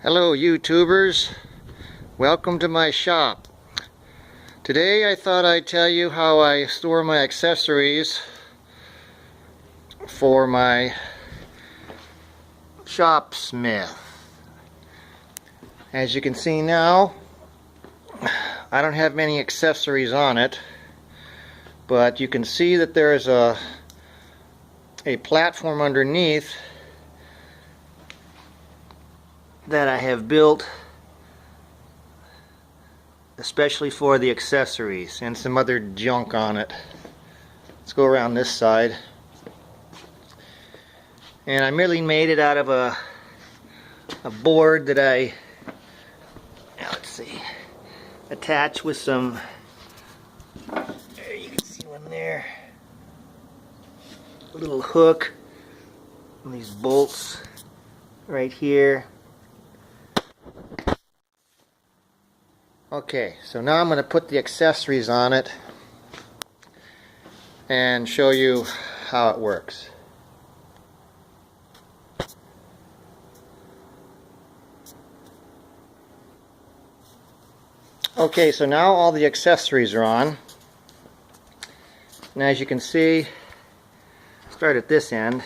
Hello YouTubers, welcome to my shop. Today I thought I'd tell you how I store my accessories for my Shopsmith. As you can see now, I don't have many accessories on it, but you can see that there's a platform underneath that I have built especially for the accessories and some other junk on it. Let's go around this side. And I merely made it out of a board that I, let's see, attached with some, there you can see one there, a little hook and these bolts right here. Okay, so now I'm going to put the accessories on it and show you how it works. Okay, so now all the accessories are on. And as you can see, start at this end.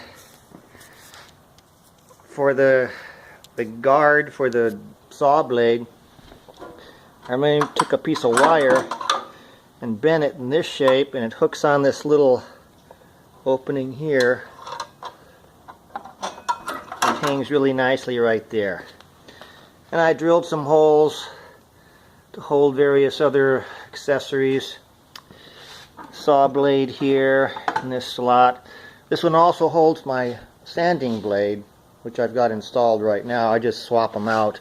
For the guard for the saw blade, I took a piece of wire and bent it in this shape, and it hooks on this little opening here and hangs really nicely right there. And I drilled some holes to hold various other accessories. Saw blade here in this slot. This one also holds my sanding blade, which I've got installed right now. I just swap them out.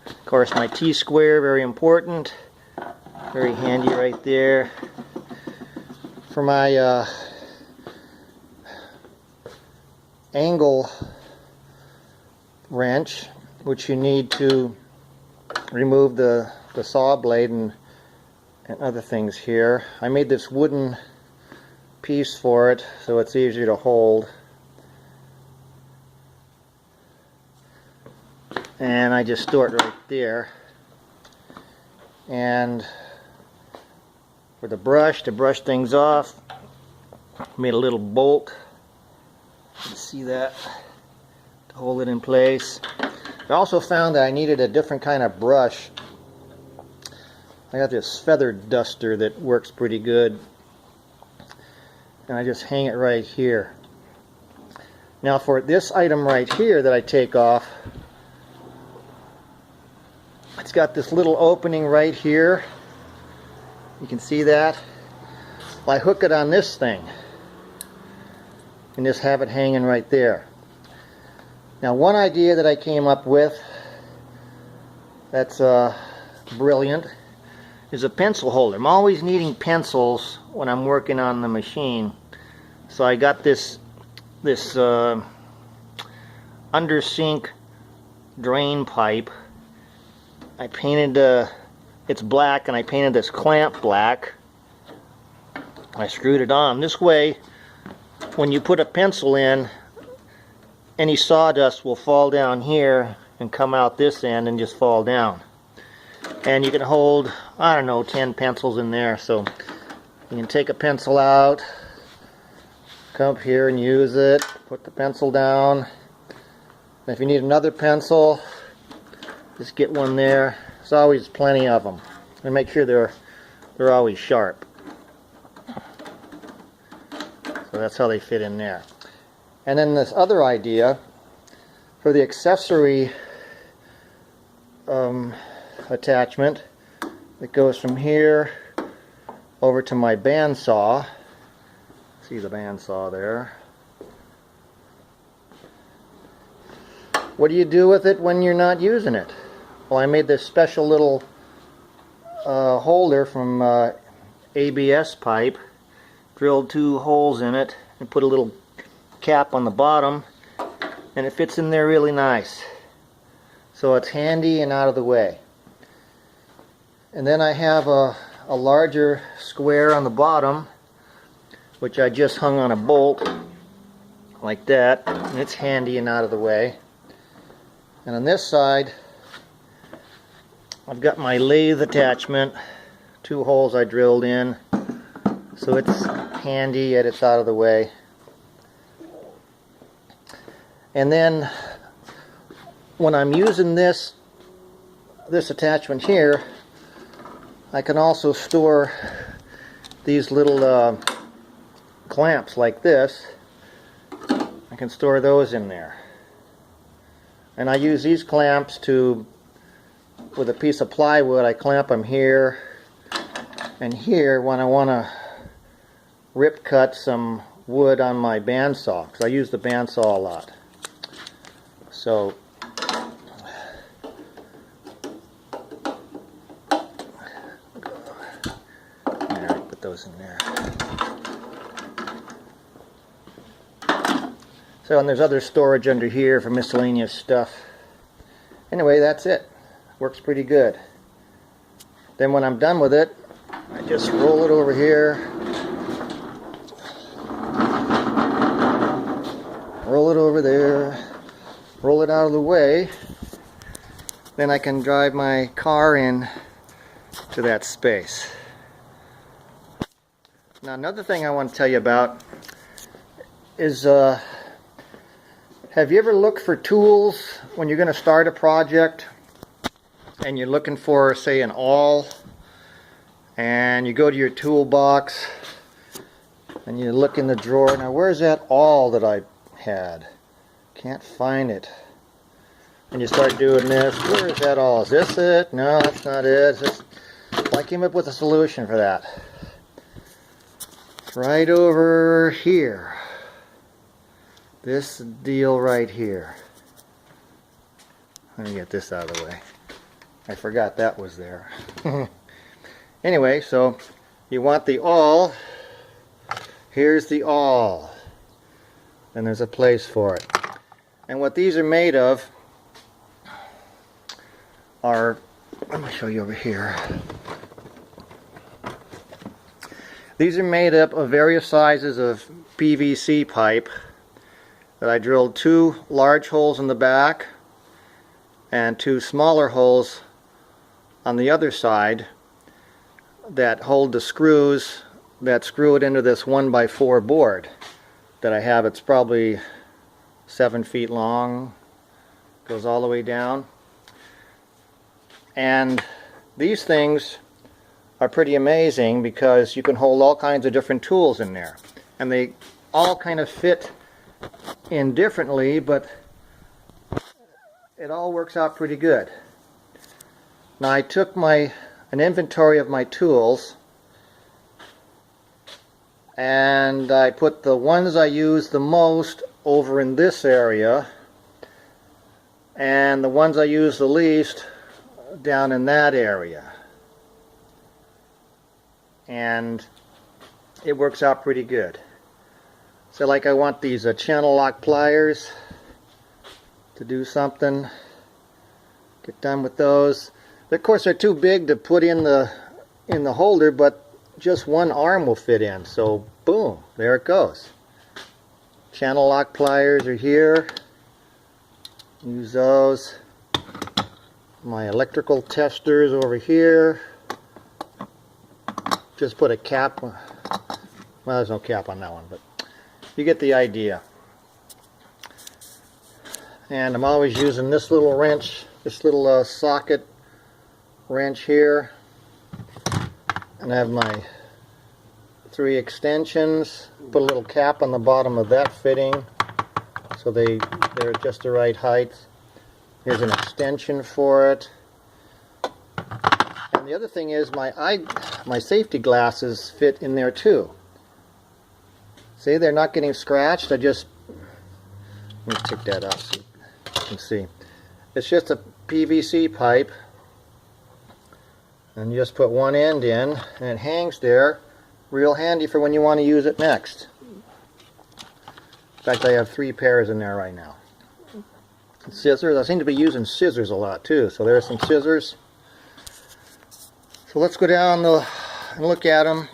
Of course, my T-square, very important, very handy right there. For my angle wrench, which you need to remove the saw blade and other things here, I made this wooden piece for it so it's easier to hold. And I just store it right there. And for the brush, to brush things off, made a little bolt. You can see that, to hold it in place. I also found that I needed a different kind of brush. I got this feather duster that works pretty good, and I just hang it right here. Now for this item right here that I take off, it's got this little opening right here. You can see that. Well, I hook it on this thing and just have it hanging right there. Now, one idea that I came up with that's brilliant is a pencil holder. I'm always needing pencils when I'm working on the machine, so I got this under sink drain pipe. I painted it's black, and I painted this clamp black. I screwed it on. This way, when you put a pencil in, any sawdust will fall down here and come out this end and just fall down. And you can hold, I don't know, 10 pencils in there. So you can take a pencil out, come up here and use it, put the pencil down. And if you need another pencil, just get one there. There's always plenty of them. And make sure they're always sharp. So that's how they fit in there. And then this other idea for the accessory attachment that goes from here over to my bandsaw. See the bandsaw there. What do you do with it when you're not using it? Well, I made this special little holder from ABS pipe, drilled 2 holes in it, and put a little cap on the bottom, and it fits in there really nice. So it's handy and out of the way. And then I have a larger square on the bottom, which I just hung on a bolt like that, and it's handy and out of the way. And on this side, I've got my lathe attachment, 2 holes I drilled in, so it's handy yet it's out of the way. And then when I'm using this attachment here, I can also store these little clamps like this. I can store those in there. And I use these clamps to, with a piece of plywood, I clamp them here and here when I want to rip cut some wood on my bandsaw, because I use the bandsaw a lot. So there, put those in there. So, and there's other storage under here for miscellaneous stuff. Anyway, that's it. Works pretty good. Then when I'm done with it, I just roll it over here, roll it over there, roll it out of the way. Then I can drive my car in to that space. Now, another thing I want to tell you about is have you ever looked for tools when you're going to start a project and you're looking for, say, an awl, and you go to your toolbox and you look in the drawer, now where's that awl that I had? Can't find it. And you start doing this, where is that awl? Is this it? No, that's not it. Well, I came up with a solution for that. It's right over here. This deal right here. Let me get this out of the way. I forgot that was there. Anyway, so you want the awl. Here's the awl. And there's a place for it. And what these are made of are, let me show you over here. These are made up of various sizes of PVC pipe that I drilled 2 large holes in the back and 2 smaller holes on the other side that hold the screws that screw it into this 1x4 board that I have. It's probably 7 feet long, goes all the way down. And these things are pretty amazing because you can hold all kinds of different tools in there, and they all kind of fit in differently, but it all works out pretty good. Now, I took an inventory of my tools, and I put the ones I use the most over in this area, and the ones I use the least down in that area. And it works out pretty good. So, like, I want these channel lock pliers to do something. Get done with those. Of course, they're too big to put in the holder, but just one arm will fit in. So, boom, there it goes. Channel lock pliers are here. Use those. My electrical testers over here. Just put a cap. Well, there's no cap on that one, but you get the idea. And I'm always using this little wrench, this little socket wrench here. And I have my 3 extensions. Put a little cap on the bottom of that fitting so they're just the right height. Here's an extension for it. And the other thing is my safety glasses fit in there too. See, they're not getting scratched. Let me take that out so you can see. It's just a PVC pipe, and you just put one end in, and it hangs there. Real handy for when you want to use it next. In fact, I have 3 pairs in there right now. Scissors. I seem to be using scissors a lot too, so there's some scissors. So let's go down and look at them.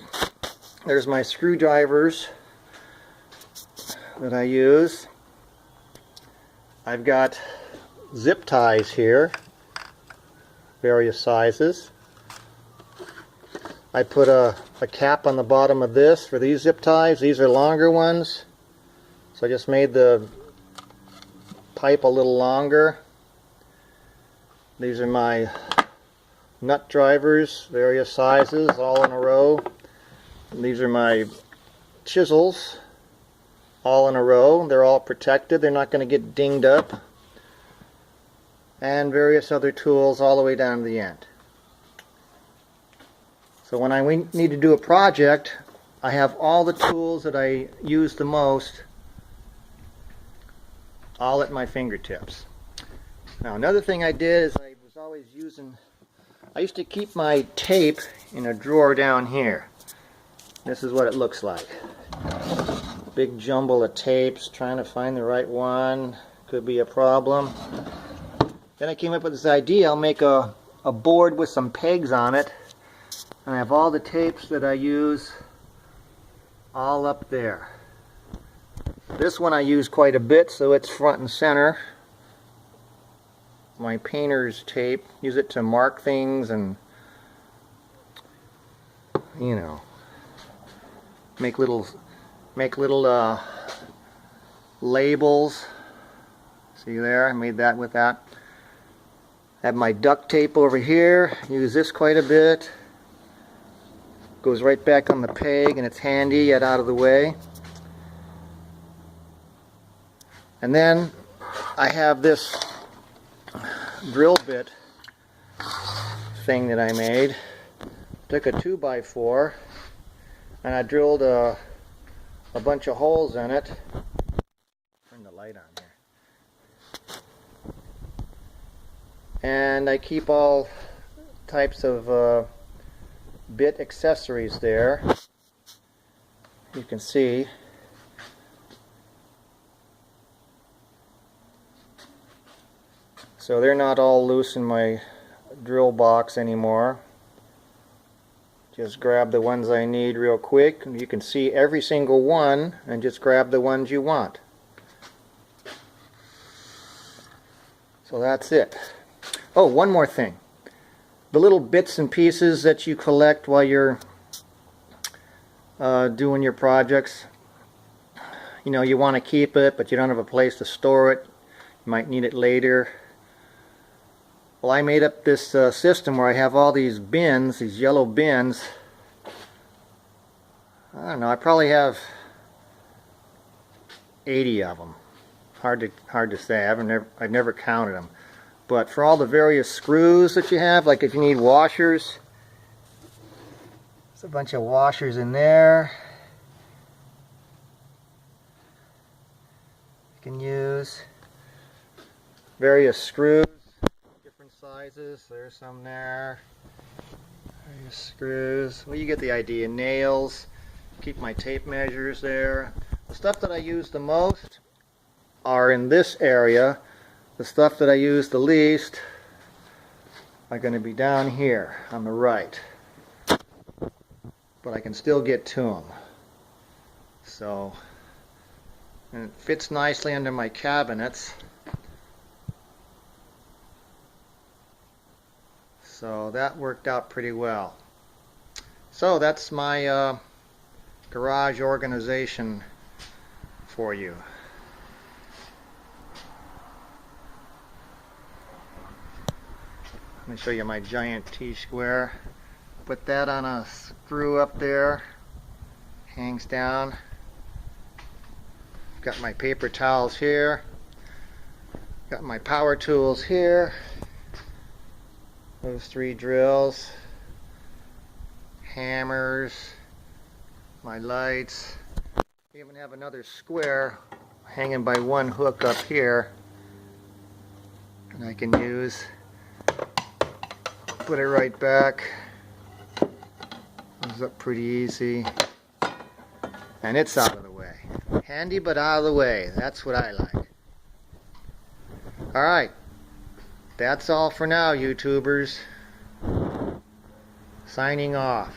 There's my screwdrivers that I use. I've got zip ties here, various sizes. I put a cap on the bottom of this for these zip ties. These are longer ones, so I just made the pipe a little longer. These are my nut drivers, various sizes, all in a row. And these are my chisels, all in a row. They're all protected. They're not going to get dinged up. And various other tools all the way down to the end. So when I need to do a project, I have all the tools that I use the most all at my fingertips. Now another thing I did is I used to keep my tape in a drawer down here. This is what it looks like. Big jumble of tapes, trying to find the right one. Could be a problem. Then I came up with this idea. I'll make a board with some pegs on it. And I have all the tapes that I use all up there. This one I use quite a bit, so it's front and center. My painter's tape. Use it to mark things and, you know, make little labels. See there? I made that with that. I have my duct tape over here. Use this quite a bit. Goes right back on the peg, and it's handy, yet out of the way. And then I have this drill bit thing that I made. Took a 2x4 and I drilled a bunch of holes in it. Turn the light on here. And I keep all types of bit accessories there. You can see. So they're not all loose in my drill box anymore. Just grab the ones I need real quick. You can see every single one and just grab the ones you want. So that's it. Oh, one more thing. The little bits and pieces that you collect while you're doing your projects. You know, you want to keep it, but you don't have a place to store it. You might need it later. Well, I made up this system where I have all these bins, these yellow bins. I don't know, I probably have 80 of them. Hard to say. I've never counted them. But for all the various screws that you have, like if you need washers, there's a bunch of washers in there. You can use various screws. Sizes, there's some there. Various screws. Well, you get the idea. Nails. Keep my tape measures there. The stuff that I use the most are in this area. The stuff that I use the least are going to be down here on the right. But I can still get to them. So, and it fits nicely under my cabinets. So that worked out pretty well. So that's my garage organization for you. Let me show you my giant T-square. Put that on a screw up there. Hangs down. Got my paper towels here. Got my power tools here. Those 3 drills, hammers, my lights. I even have another square hanging by one hook up here, and I can use. Put it right back. Comes up pretty easy, and it's out of the way. Handy but out of the way. That's what I like. All right. That's all for now, YouTubers. Signing off.